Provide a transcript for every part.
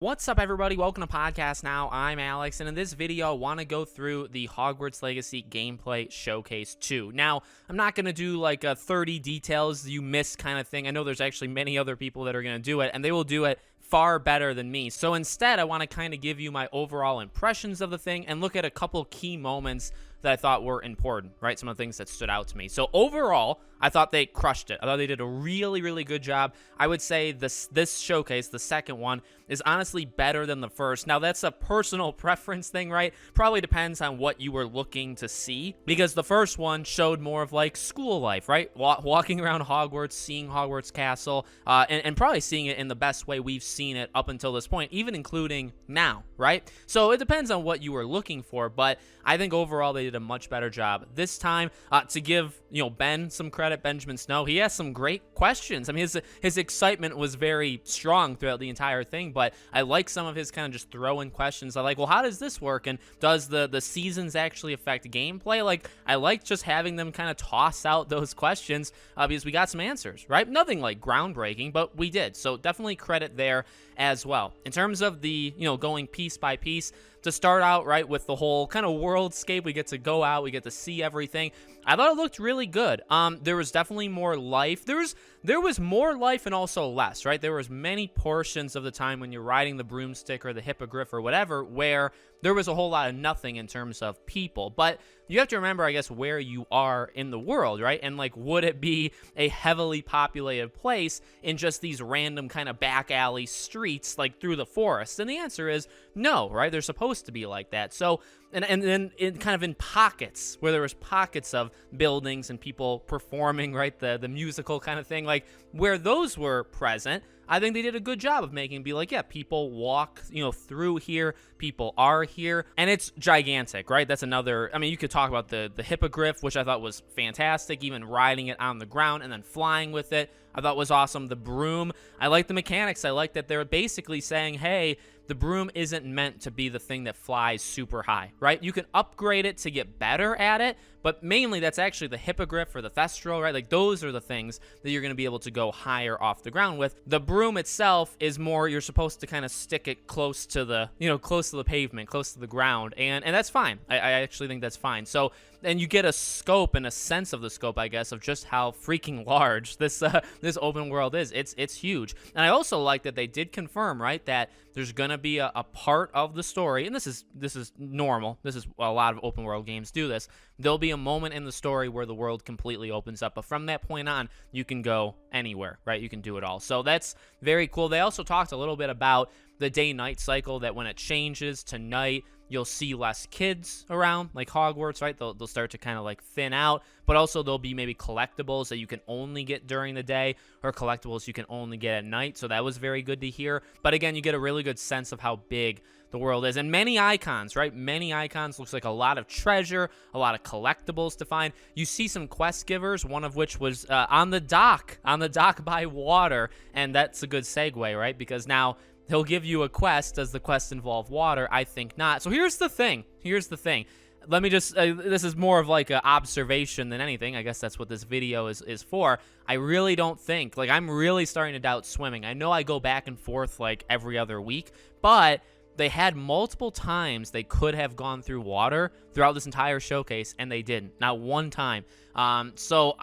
What's up, everybody? Welcome to Podcast Now. I'm Alex, and in this video, I want to go through the Hogwarts Legacy Gameplay Showcase 2. Now, I'm not going to do like a 30 details you missed kind of thing. I know there's actually many other people that are going to do it, and they will do it far better than me. So instead, I want to kind of give you my overall impressions of the thing and look at a couple key moments that I thought were important, right? Some of the things that stood out to me. So overall, I thought they crushed it. I thought they did a really, really good job. I would say this showcase, the second one, is honestly better than the first. Now, that's a personal preference thing, right? Probably depends on what you were looking to see, because the first one showed more of like school life, right? Walking around Hogwarts, seeing Hogwarts Castle, and probably seeing it in the best way we've seen it up until this point, even including now, right? So it depends on what you were looking for, but I think overall they did a much better job this time. To give Ben some credit, Benjamin Snow, he has some great questions. I mean, his excitement was very strong throughout the entire thing, but I like some of his kind of just throwing questions. I like, well, how does this work, and does the seasons actually affect gameplay? Like, I like just having them kind of toss out those questions because we got some answers, right? Nothing like groundbreaking, but we did. So definitely credit there as well. In terms of the going piece by piece, to start out, right, with the whole kind of worldscape, we get to go out, we get to see everything. I thought it looked really good. There was definitely more life. There was more life and also less, right? There was many portions of the time when you're riding the broomstick or the hippogriff or whatever where there was a whole lot of nothing in terms of people. But you have to remember, I guess, where you are in the world, right? And like, would it be a heavily populated place in just these random kind of back alley streets, like through the forest? And the answer is no, right? They're supposed to be like that. So, and then in pockets, where there was pockets of buildings and people performing, right? The musical kind of thing, like where those were present, I think they did a good job of making it be like, yeah, people walk, through here, people are here, and it's gigantic, right? That's another, I mean, you could talk about the hippogriff, which I thought was fantastic, even riding it on the ground and then flying with it, I thought was awesome. The broom, I like the mechanics. I like that they're basically saying, hey, the broom isn't meant to be the thing that flies super high, right? You can upgrade it to get better at it, but mainly that's actually the hippogriff or the thestral, right? Like those are the things that you're going to be able to go higher off the ground with. The broom itself is more, you're supposed to kind of stick it close to the, close to the pavement, close to the ground, and that's fine. I actually think that's fine. So, and you get a scope and a sense of the scope, I guess, of just how freaking large this open world is. It's huge. And I also like that they did confirm, right, that there's gonna be a part of the story, and this is normal. This is a lot of open world games do this. There'll be a moment in the story where the world completely opens up, but from that point on, you can go anywhere, right? You can do it all. So that's very cool. They also talked a little bit about the day-night cycle, that when it changes to night, you'll see less kids around, like Hogwarts, right? They'll start to kind of like thin out, but also there'll be maybe collectibles that you can only get during the day or collectibles you can only get at night. So that was very good to hear. But again, you get a really good sense of how big the world is, and many icons, right? Many icons. Looks like a lot of treasure, a lot of collectibles to find. You see some quest givers, one of which was on the dock by water, and that's a good segue, right? Because now he'll give you a quest. Does the quest involve water? I think not. So here's the thing. Let me just, this is more of like an observation than anything. I guess that's what this video is for. I really don't think, like, I'm really starting to doubt swimming. I know I go back and forth like every other week, but they had multiple times they could have gone through water throughout this entire showcase, and they didn't. Not one time. So,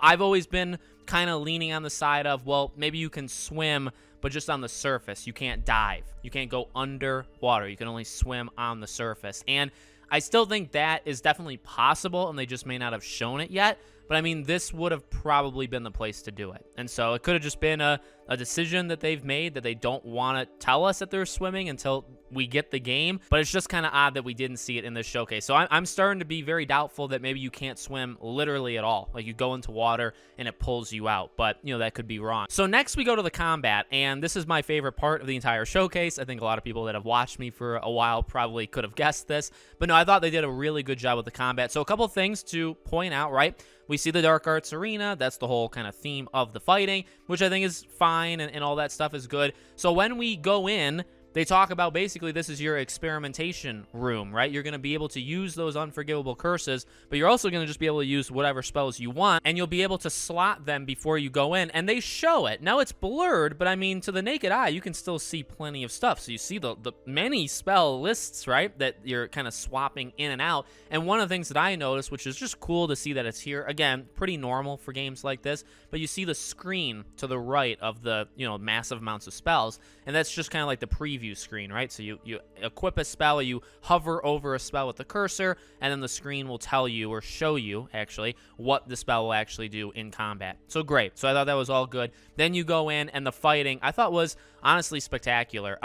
I've always been kind of leaning on the side of, well, maybe you can swim, but just on the surface. You can't dive. You can't go underwater. You can only swim on the surface. And I still think that is definitely possible, and they just may not have shown it yet. But I mean, this would have probably been the place to do it. And so it could have just been a decision that they've made, that they don't want to tell us that they're swimming until we get the game. But it's just kind of odd that we didn't see it in this showcase. So I'm starting to be very doubtful that maybe you can't swim literally at all. Like, you go into water and it pulls you out. But, that could be wrong. So next we go to the combat. And this is my favorite part of the entire showcase. I think a lot of people that have watched me for a while probably could have guessed this. But no, I thought they did a really good job with the combat. So a couple things to point out, right? We see the Dark Arts Arena. That's the whole kind of theme of the fighting, which I think is fine, and all that stuff is good. So when we go in, they talk about basically this is your experimentation room, right? You're going to be able to use those unforgivable curses, but you're also going to just be able to use whatever spells you want, and you'll be able to slot them before you go in, and they show it. Now, it's blurred, but I mean, to the naked eye, you can still see plenty of stuff. So you see the many spell lists, right, that you're kind of swapping in and out. And one of the things that I noticed, which is just cool to see that it's here, again, pretty normal for games like this, but you see the screen to the right of the, massive amounts of spells, and that's just kind of like the preview screen, right? So you equip a spell, you hover over a spell with the cursor, and then the screen will tell you, or show you, actually, what the spell will actually do in combat. So great. So I thought that was all good. Then you go in, and the fighting, I thought was honestly spectacular.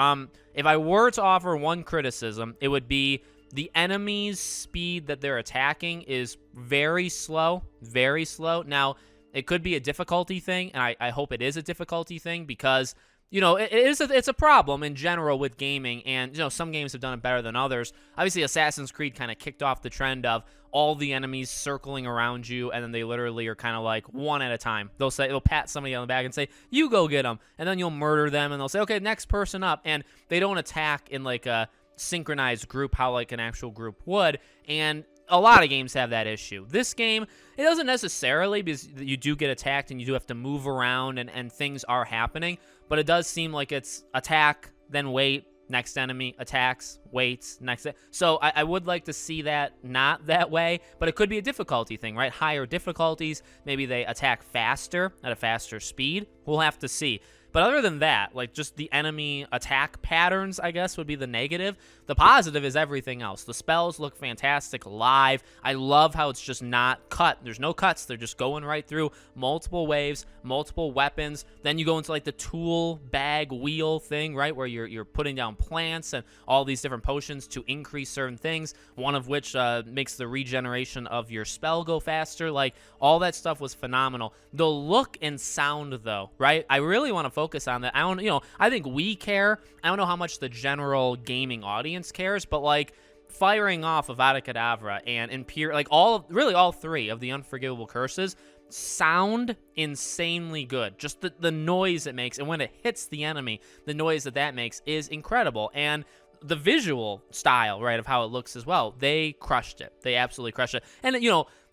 If I were to offer one criticism, it would be the enemy's speed that they're attacking is very slow, very slow. Now, it could be a difficulty thing, and I hope it is a difficulty thing, because it's a problem in general with gaming, and some games have done it better than others. Obviously, Assassin's Creed kind of kicked off the trend of all the enemies circling around you, and then they literally are kind of like one at a time. They'll pat somebody on the back and say, "You go get them," and then you'll murder them, and they'll say, "Okay, next person up," and they don't attack in like a synchronized group how like an actual group would, and a lot of games have that issue. This game, it doesn't necessarily, because you do get attacked and you do have to move around and things are happening, but it does seem like it's attack, then wait, next enemy, attacks, waits, next. So I would like to see that not that way, but it could be a difficulty thing, right? Higher difficulties, maybe they attack faster, at a faster speed. We'll have to see. But other than that, like just the enemy attack patterns, I guess, would be the negative. The positive is everything else. The spells look fantastic live. I love how it's just not cut. There's no cuts. They're just going right through multiple waves, multiple weapons. Then you go into like the tool bag wheel thing, right, where you're putting down plants and all these different potions to increase certain things, one of which makes the regeneration of your spell go faster. Like, all that stuff was phenomenal. The look and sound, though, right? I really want to focus on that. I think we care. I don't know how much the general gaming audience cares, but like firing off of Avada Kedavra and Imperial, like all three of the unforgivable curses sound insanely good. Just the noise it makes, and when it hits the enemy, the noise that makes is incredible. And the visual style, right, of how it looks as well, they crushed it. They absolutely crushed it. And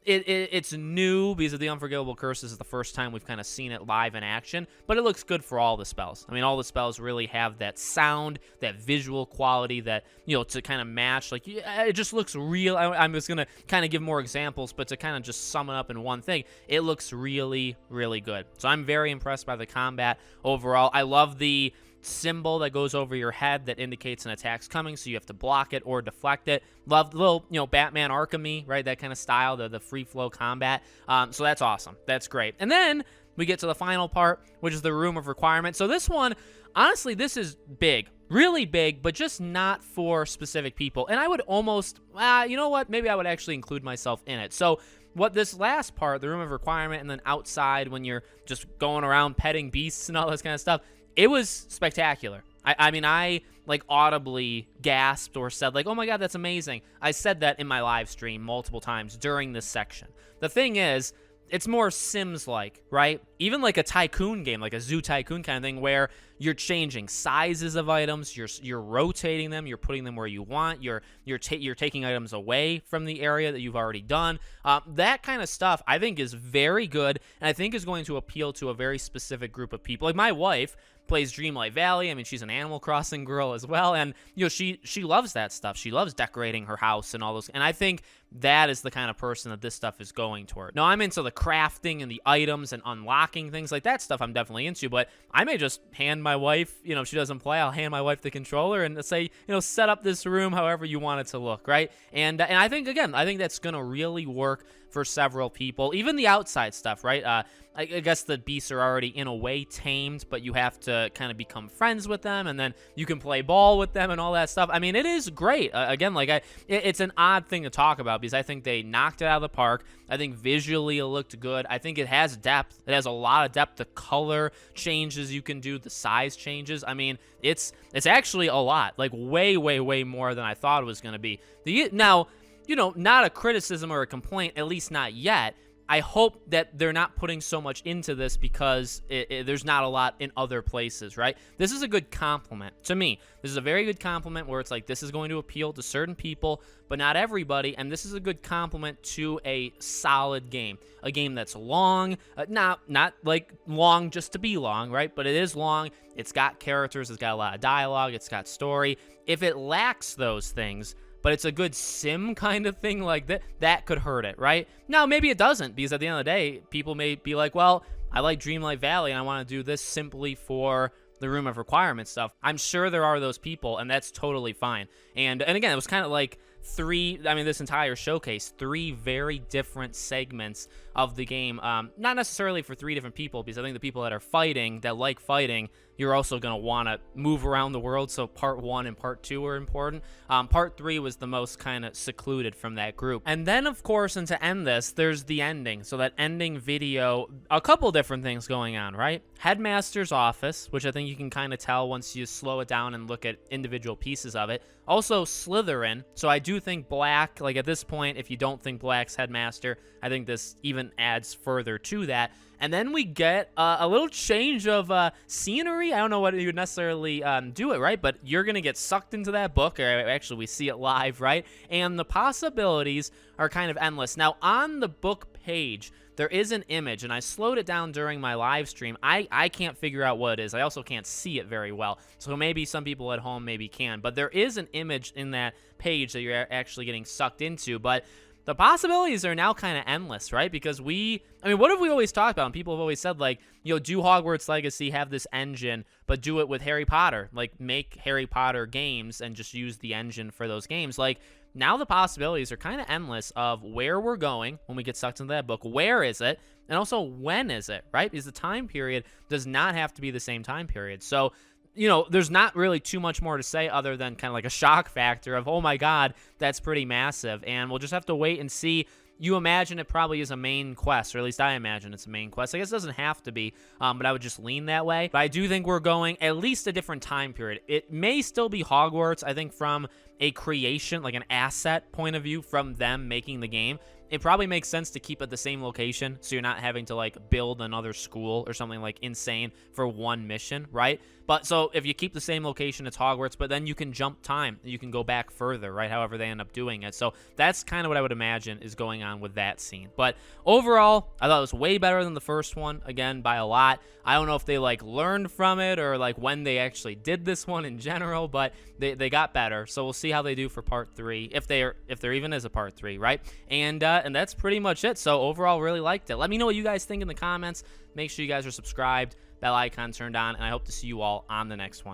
it's new because of the unforgivable curses is the first time we've kind of seen it live in action, but it looks good for all the spells. I mean, all the spells really have that sound, that visual quality that, to kind of match, like, it just looks real. I'm just going to kind of give more examples, but to kind of just sum it up in one thing, it looks really, really good. So I'm very impressed by the combat overall. I love the symbol that goes over your head that indicates an attack's coming, so you have to block it or deflect it. Love the little, Batman Arkham-y, right, that kind of style, the free flow combat. So that's awesome. That's great. And then we get to the final part, which is the Room of Requirement. So this one, honestly, this is big, really big, but just not for specific people. And I would almost, you know what, maybe I would actually include myself in it. So what this last part, the Room of Requirement, and then outside when you're just going around petting beasts and all this kind of stuff, it was spectacular. I mean, I like audibly gasped or said like, "Oh my God, that's amazing." I said that in my live stream multiple times during this section. The thing is, it's more Sims-like, right? Even like a tycoon game, like a Zoo Tycoon kind of thing, where you're changing sizes of items, you're rotating them, you're putting them where you want, you're taking items away from the area that you've already done. That kind of stuff I think is very good, and I think is going to appeal to a very specific group of people. Like my wife plays Dreamlight Valley. I mean, she's an Animal Crossing girl as well, and she loves that stuff. She loves decorating her house and all those, and I think that is the kind of person that this stuff is going toward. Now, I'm into the crafting and the items and unlocking things like that stuff. I'm definitely into, but I may just hand my wife, if she doesn't play, I'll hand my wife the controller and say, set up this room however you want it to look, right? And I think, again, that's going to really work for several people. Even the outside stuff, right? I guess the beasts are already in a way tamed, but you have to kind of become friends with them, and then you can play ball with them and all that stuff. I mean, it is great. Again, it's an odd thing to talk about because I think they knocked it out of the park. I think visually it looked good. I think it has depth. It has a lot of depth. The color changes you can do, the size changes. I mean, it's actually a lot, like way, way, way more than I thought it was going to be. Now, not a criticism or a complaint, at least not yet. I hope that they're not putting so much into this because there's not a lot in other places, right? This is a good compliment to me. This is a very good compliment where it's like this is going to appeal to certain people, but not everybody, and this is a good compliment to a solid game. A game that's long, not like long just to be long, right? But it is long. It's got characters, it's got a lot of dialogue, it's got story. If it lacks those things, but it's a good sim kind of thing like that could hurt it, right? Now, maybe it doesn't, because at the end of the day, people may be like, well, I like Dreamlight Valley, and I want to do this simply for the Room of Requirement stuff. I'm sure there are those people, and that's totally fine. And again, it was kind of like this entire showcase, 3 very different segments of the game. Not necessarily for 3 different people, because I think the people that are fighting, that like fighting, you're also going to want to move around the world, so part 1 and part 2 are important. Part 3 was the most kind of secluded from that group. And then, of course, and to end this, there's the ending. So that ending video, a couple different things going on, right? Headmaster's office, which I think you can kind of tell once you slow it down and look at individual pieces of it. Also, Slytherin. So I do think Black, like at this point, if you don't think Black's Headmaster, I think this even adds further to that. And then we get a little change of scenery. I don't know what you would necessarily do it, right? But you're going to get sucked into that book. Or actually, we see it live, right? And the possibilities are kind of endless. Now, on the book page, there is an image, and I slowed it down during my live stream. I can't figure out what it is. I also can't see it very well. So maybe some people at home maybe can. But there is an image in that page that you're actually getting sucked into. But the possibilities are now kind of endless, right? Because what have we always talked about? And people have always said, like, do Hogwarts Legacy have this engine, but do it with Harry Potter? Like, make Harry Potter games and just use the engine for those games. Like, now the possibilities are kind of endless of where we're going when we get sucked into that book. Where is it? And also, when is it, right? Because the time period does not have to be the same time period. So, there's not really too much more to say other than kind of like a shock factor of, oh my God, that's pretty massive. And we'll just have to wait and see. You imagine it probably is a main quest, or at least I imagine it's a main quest. I guess it doesn't have to be, but I would just lean that way. But I do think we're going at least a different time period. It may still be Hogwarts, I think, from a creation, like an asset point of view from them making the game. It probably makes sense to keep at the same location so you're not having to like build another school or something like insane for one mission, right? But so if you keep the same location, it's Hogwarts, but then you can jump time. You can go back further, right? However they end up doing it. So that's kind of what I would imagine is going on with that scene. But overall, I thought it was way better than the first one, again, by a lot. I don't know if they like learned from it or like when they actually did this one in general, but they got better. So we'll see how they do for part 3, if there even is a part 3, right? And that's pretty much it. So overall, really liked it. Let me know what you guys think in the comments. Make sure you guys are subscribed, bell icon turned on, and I hope to see you all on the next one.